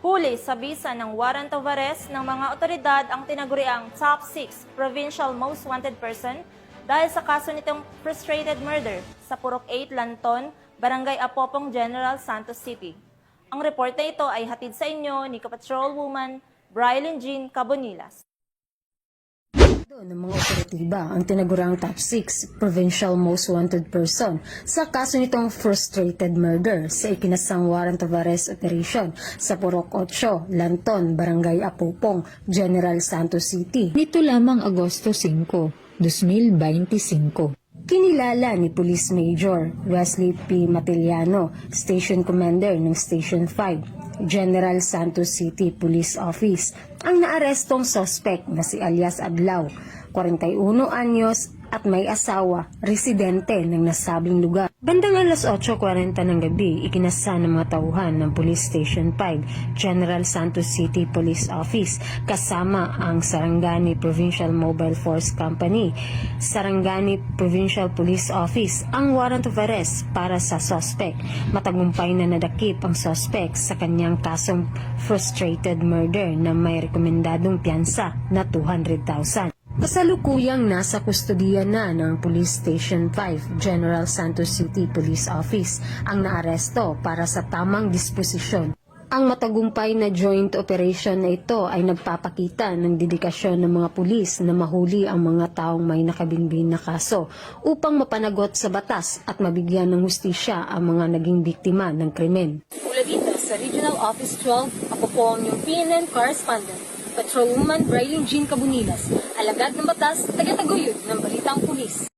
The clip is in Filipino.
Huli sa bisa ng warrant of arrest ng mga otoridad ang tinaguriang top 6 provincial most wanted person dahil sa kaso nitong frustrated murder sa Purok 8, Lanton, Barangay Apopong, General Santos City. Ang report na ito ay hatid sa inyo ni Kapatrolwoman Brilyn Jean Cabonilas. Ng mga operatiba ang tinagurang top 6 provincial most wanted person sa kaso nitong frustrated murder sa ikinasang warrant of arrest operation sa Purok 8, Lanton, Barangay Apopong, General Santos City. Nito lamang Agosto 5, 2025. Kinilala ni Police Major Wesley P. Matiliano, Station Commander ng Station 5, General Santos City Police Office, ang naarestong suspect na si alias Adlaw, 41 anyos at may asawa, residente ng nasabing lugar. Bandang alas 8:40 ng gabi, ikinasa ng mga tauhan ng Police Station 5, General Santos City Police Office, kasama ang Sarangani Provincial Mobile Force Company, Sarangani Provincial Police Office, ang warrant of arrest para sa suspect. Matagumpay na nadakip ang suspect sa kanyang kasong frustrated murder na may rekomendadong piyansa na 200,000. Kasalukuyang nasa kustodiya na ng Police Station 5, General Santos City Police Office ang naaresto para sa tamang disposisyon. Ang matagumpay na joint operation na ito ay nagpapakita ng dedikasyon ng mga pulis na mahuli ang mga taong may nakabinbin na kaso upang mapanagot sa batas at mabigyan ng hustisya ang mga naging biktima ng krimen. Mula dito sa Regional Office 12, ako po ang iyong PNN correspondent, Patrolwoman Brilyn Jean Cabonilas, alagad ng batas, taga-taguyod ng Balitang Pulis.